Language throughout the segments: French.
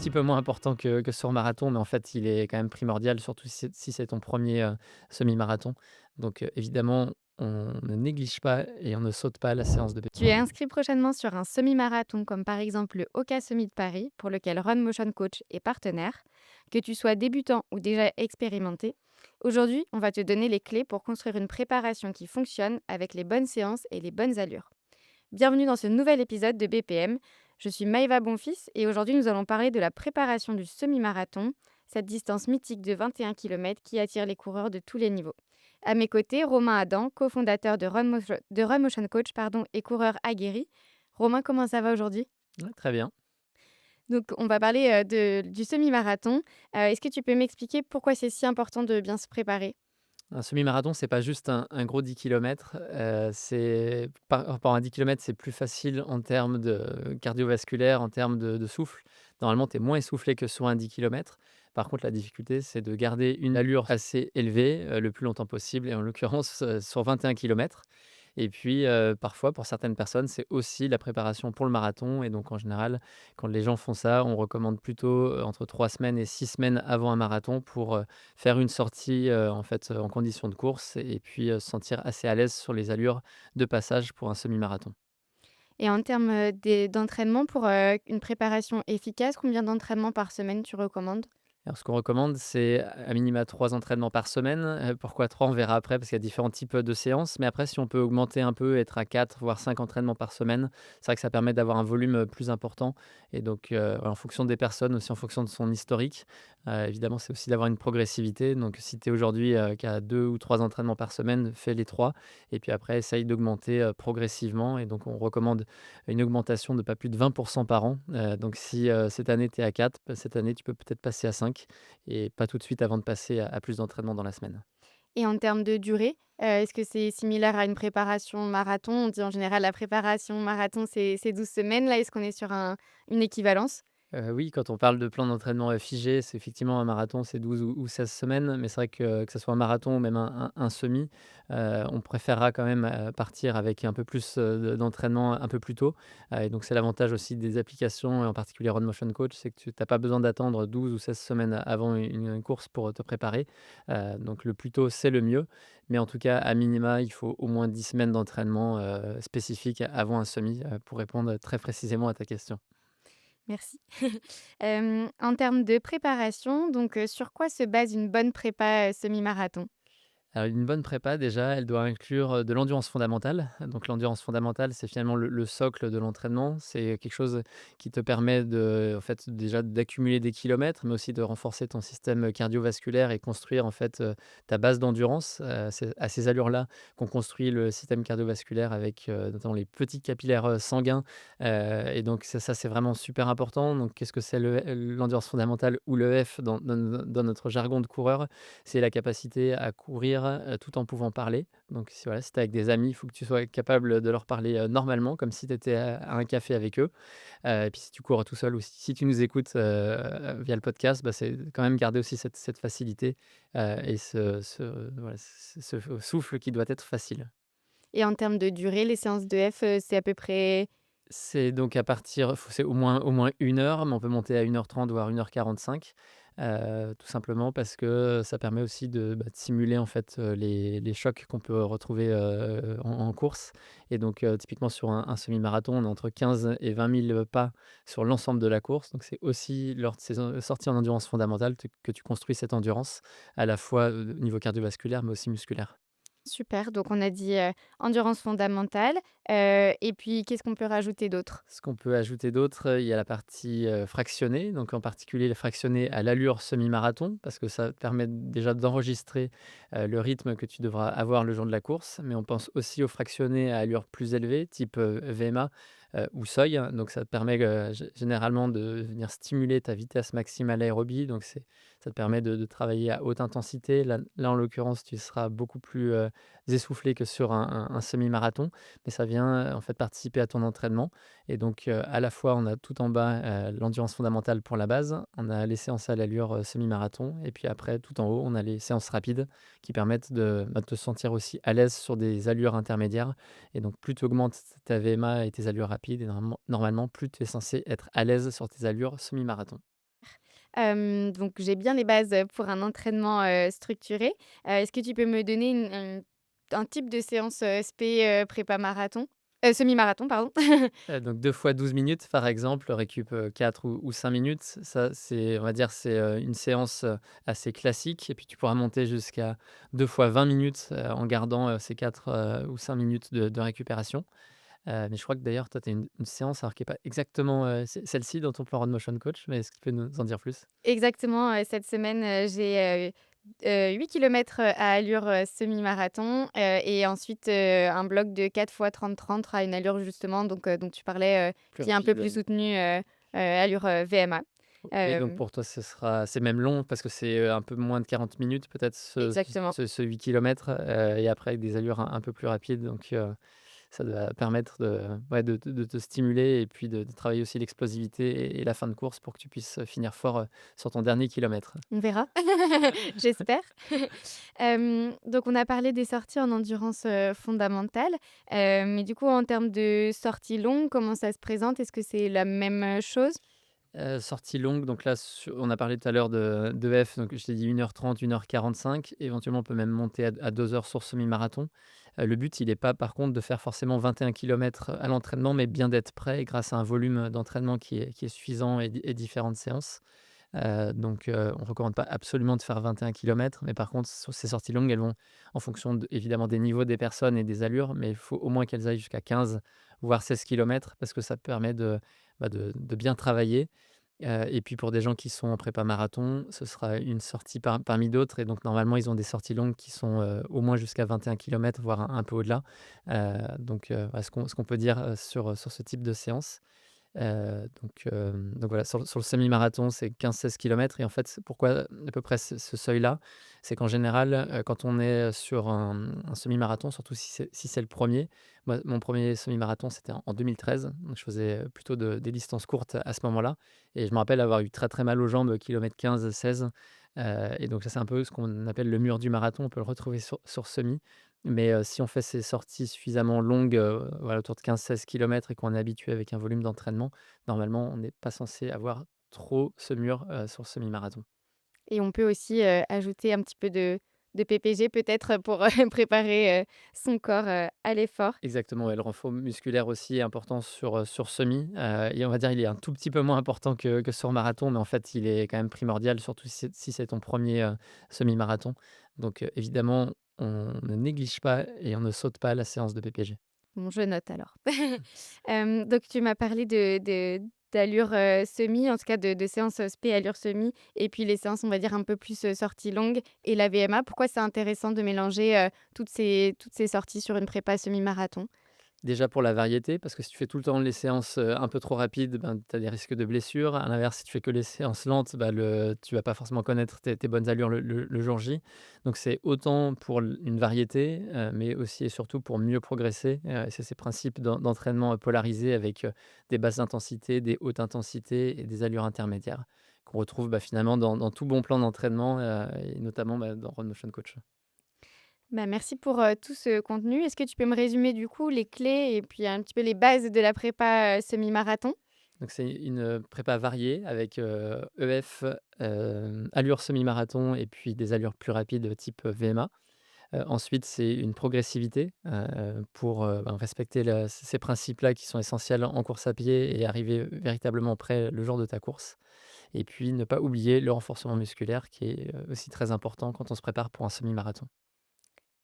petit peu moins important que sur marathon, mais en fait, il est quand même primordial, surtout si c'est ton premier semi-marathon. Donc évidemment, on ne néglige pas et on ne saute pas la séance de Tu es inscrit prochainement sur un semi-marathon comme par exemple le Oka Semi de Paris pour lequel Run Motion Coach est partenaire. Que tu sois débutant ou déjà expérimenté, aujourd'hui on va te donner les clés pour construire une préparation qui fonctionne avec les bonnes séances et les bonnes allures. Bienvenue dans ce nouvel épisode de BPM. Je suis Maëva Bonfils et aujourd'hui nous allons parler de la préparation du semi-marathon, cette distance mythique de 21 km qui attire les coureurs de tous les niveaux. À mes côtés, Romain Adam, cofondateur de Run Motion Coach et coureur aguerri. Romain, comment ça va aujourd'hui? Ouais, très bien. Donc, on va parler du semi-marathon. Est-ce que tu peux m'expliquer pourquoi c'est si important de bien se préparer? Un semi-marathon, c'est pas juste un gros 10 kilomètres, c'est par rapport à un 10 kilomètres, c'est plus facile en termes de cardiovasculaire, en termes de souffle. Normalement, tu es moins essoufflé que sur un 10 kilomètres. Par contre, la difficulté, c'est de garder une allure assez élevée, le plus longtemps possible et en l'occurrence, sur 21 kilomètres. Et puis, parfois, pour certaines personnes, c'est aussi la préparation pour le marathon et donc en général, quand les gens font ça, on recommande plutôt, entre 3 semaines et 6 semaines avant un marathon pour, faire une sortie, en fait, en conditions de course et puis, se sentir assez à l'aise sur les allures de passage pour un semi-marathon. Et en termes d'entraînement pour une préparation efficace, combien d'entraînements par semaine tu recommandes? Alors ce qu'on recommande, c'est à minima 3 entraînements par semaine. Pourquoi 3? On verra après parce qu'il y a différents types de séances. Mais après, si on peut augmenter un peu, être à 4 voire 5 entraînements par semaine, c'est vrai que ça permet d'avoir un volume, plus important et donc en fonction des personnes, aussi en fonction de son historique. Évidemment, c'est aussi d'avoir une progressivité. Donc si tu es aujourd'hui, qu'à 2 ou 3 entraînements par semaine, fais les 3 et puis après essaye d'augmenter, progressivement et donc on recommande une augmentation de pas plus de 20 par an. Donc si, cette année tu es à 4, bah, cette année tu peux peut-être passer à 5 et pas tout de suite avant de passer à plus d'entraînement dans la semaine. Et en termes de durée, est-ce que c'est similaire à une préparation marathon? On dit en général la préparation marathon, c'est 12 semaines. Là, est-ce qu'on est sur une équivalence? Oui, quand on parle de plan d'entraînement, figé, c'est effectivement un marathon, c'est 12 ou 16 semaines, mais c'est vrai que ça soit un marathon ou même un semi, on préférera quand même, partir avec un peu plus, d'entraînement un peu plus tôt, et donc c'est l'avantage aussi des applications et en particulier Run Motion Coach, c'est que tu as pas besoin d'attendre 12 ou 16 semaines avant une course pour te préparer, donc le plus tôt, c'est le mieux, mais en tout cas, à minima, il faut au moins 10 semaines d'entraînement, spécifiques avant un semi, pour répondre très précisément à ta question. Merci. En termes de préparation, donc sur quoi se base une bonne prépa, semi-marathon? Alors une bonne prépa déjà, elle doit inclure, de l'endurance fondamentale. Donc l'endurance fondamentale, c'est finalement le socle de l'entraînement. C'est quelque chose qui te permet de en fait, déjà d'accumuler des kilomètres, mais aussi de renforcer ton système cardiovasculaire et construire en fait, ta base d'endurance. C'est à ces allures-là qu'on construit le système cardiovasculaire avec, notamment les petits capillaires, sanguins, et donc ça, c'est vraiment super important. Donc qu'est-ce que c'est l'endurance fondamentale ou l'EF dans notre jargon de coureur? C'est la capacité à courir, tout en pouvant parler. Donc si voilà, si tu es avec des amis, il faut que tu sois capable de leur parler, normalement comme si tu étais à un café avec eux. Et puis si tu cours tout seul ou si tu nous écoutes, via le podcast, bah, c'est quand même garder aussi cette facilité, et voilà, ce souffle qui doit être facile. Et en termes de durée, les séances de F, c'est à peu près. C'est donc à partir c'est au moins 1 heure, mais on peut monter à 1h30 voire 1h45, tout simplement parce que ça permet aussi de simuler en fait, les chocs qu'on peut retrouver, en course et donc typiquement sur un semi-marathon, on est entre 15 et 20 000 pas sur l'ensemble de la course, donc c'est aussi lors de ces sorties en endurance fondamentale que tu construis cette endurance à la fois, au niveau cardiovasculaire mais aussi musculaire. Super, donc on a dit, endurance fondamentale, et puis qu'est-ce qu'on peut rajouter d'autre? Ce qu'on peut ajouter d'autre, il y a la partie, fractionnée, donc en particulier le fractionné à l'allure semi-marathon, parce que ça permet déjà d'enregistrer, le rythme que tu devras avoir le jour de la course. Mais on pense aussi au fractionné à allure plus élevée, type, VMA, ou seuil. Donc ça te permet, généralement de venir stimuler ta vitesse maximale aérobie, donc ça te permet de travailler à haute intensité. Là, en l'occurrence, tu seras beaucoup plus, essoufflé que sur un semi-marathon, mais ça vient, en fait participer à ton entraînement et donc, à la fois, on a tout en bas, l'endurance fondamentale pour la base, on a les séances à l'allure, semi-marathon et puis après, tout en haut, on a les séances rapides qui permettent de te sentir aussi à l'aise sur des allures intermédiaires et donc plus tu augmentes ta VMA et tes allures rapides et normalement plus tu es censé être à l'aise sur tes allures semi-marathon. Donc j'ai bien les bases, pour un entraînement, structuré. Est-ce que tu peux me donner un type de séance, prépa marathon? Semi-marathon, pardon. Donc 2 fois 12 minutes, par exemple, récup, 4 ou 5 minutes. Ça, c'est on va dire, c'est, une séance, assez classique et puis tu pourras monter jusqu'à 2 fois 20 minutes, en gardant, ces 4, ou 5 minutes de récupération. Mais je crois que d'ailleurs, toi, tu as une séance alors qui est pas exactement, celle-ci dans ton plan Run Motion Coach, mais est-ce que tu peux nous en dire plus? Exactement, cette semaine, j'ai, 8 kilomètres, à allure, semi-marathon, et ensuite, un bloc de 4 fois 30-30 à une allure justement dont tu parlais, Plus qui est un peu rapide, plus soutenue, allure, VMA. et donc Hem, pour toi, c'est même long parce que c'est, un peu moins de 40 minutes peut-être exactement. ce 8 kilomètres, et après avec des allures un peu plus rapides donc ça doit permettre de te stimuler et puis de travailler aussi l'explosivité et la fin de course pour que tu puisses, finir fort, sur ton dernier kilomètre. On verra, j'espère. Donc on a parlé des sorties en endurance, fondamentale, mais du coup en termes de sorties longues, comment ça se présente? Est-ce que c'est la même, chose? Sortie longue, donc là, on a parlé tout à l'heure de F, donc je t'ai dit 1h30, 1h45. Éventuellement, on peut même monter à 2 heures sur semi-marathon. Le but, il est pas, par contre, de faire forcément 21 kilomètres à l'entraînement, mais bien d'être prêt grâce à un volume d'entraînement qui est suffisant et différentes séances. On recommande pas absolument de faire 21 kilomètres, mais par contre, sur ces sorties longues, elles vont en fonction évidemment des niveaux des personnes et des allures, mais il faut au moins qu'elles aillent jusqu'à 15 voire 16 kilomètres parce que ça permet de bien travailler. Et puis pour des gens qui sont en prépa marathon, ce sera une sortie parmi d'autres et donc normalement, ils ont des sorties longues qui sont, au moins jusqu'à 21 kilomètres, voire un peu au-delà. Voilà ce qu'on peut dire, sur ce type de séance. Donc voilà, sur le semi-marathon, c'est 15-16 kilomètres et en fait, pourquoi à peu près ce seuil-là? C'est qu'en général, quand on est sur un semi-marathon, surtout si c'est le premier. Moi, mon premier semi-marathon, c'était en 2013, donc je faisais, plutôt des distances courtes à ce moment-là et je me rappelle avoir eu très, très mal aux jambes, kilomètre 15-16, et donc ça, c'est un peu ce qu'on appelle le mur du marathon. On peut le retrouver sur semi, mais si on fait ces sorties suffisamment longues, voilà, autour de 15-16 kilomètres et qu'on est habitué avec un volume d'entraînement, normalement, on n'est pas censé avoir trop ce mur, sur le semi-marathon. Et on peut aussi, ajouter un petit peu de PPG peut-être pour, préparer, son corps, à l'effort. Exactement, ouais, le renfort musculaire aussi est important sur semi, et on va dire il est un tout petit peu moins important que sur marathon, mais en fait, il est quand même primordial, surtout si c'est ton premier semi-marathon. Donc évidemment, on ne néglige pas et on ne saute pas la séance de PPG. Bon, je note alors. Donc tu m'as parlé d'allure, semi, en tout cas de séances, spé allure semi et puis les séances, on va dire un peu plus, sorties longues et la VMA. Pourquoi c'est intéressant de mélanger, toutes ces sorties sur une prépa semi-marathon? Déjà pour la variété, parce que si tu fais tout le temps les séances, un peu trop rapides, ben, tu as des risques de blessures. À l'inverse, si tu fais que les séances lentes, bah, tu vas pas forcément connaître tes bonnes allures le jour J. Donc c'est autant pour une variété, mais aussi et surtout pour mieux progresser. Et c'est ces principes d'entraînement polarisés avec, des basses intensités, des hautes intensités et des allures intermédiaires qu'on retrouve, bah, finalement dans tout bon plan d'entraînement, et notamment, bah, dans Run Motion Coach. Bah, merci pour, tout ce contenu. Est-ce que tu peux me résumer du coup les clés et puis un petit peu les bases de la prépa, semi-marathon? Donc c'est une, prépa variée avec, EF, allure semi-marathon et puis des allures plus rapides, type VMA. Ensuite, c'est une progressivité, pour, ben, respecter ces principes-là qui sont essentiels en course à pied et arriver véritablement prêt le jour de ta course. Et puis ne pas oublier le renforcement musculaire qui est, aussi très important quand on se prépare pour un semi-marathon.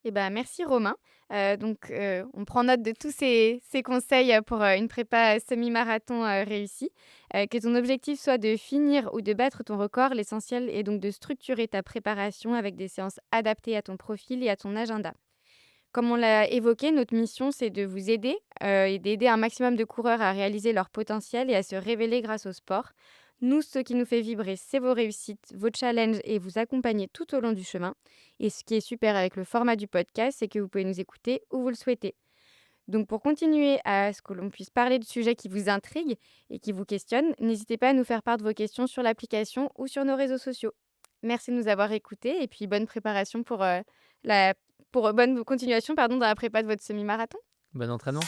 Eh ben, merci Romain. On prend note de tous ces conseils, pour, une prépa, semi-marathon, réussie. Que ton objectif soit de finir ou de battre ton record, l'essentiel est donc de structurer ta préparation avec des séances adaptées à ton profil et à ton agenda. Comme on l'a évoqué, notre mission, c'est de vous aider, et d'aider un maximum de coureurs à réaliser leur potentiel et à se révéler grâce au sport. Nous, ce qui nous fait vibrer, c'est vos réussites, vos challenges et vous accompagner tout au long du chemin. Et ce qui est super avec le format du podcast, c'est que vous pouvez nous écouter où vous le souhaitez. Donc pour continuer à ce que l'on puisse parler de sujets qui vous intriguent et qui vous questionnent, n'hésitez pas à nous faire part de vos questions sur l'application ou sur nos réseaux sociaux. Merci de nous avoir écoutés et puis bonne préparation la bonne continuation pardon, dans la prépa de votre semi-marathon. Bon entraînement.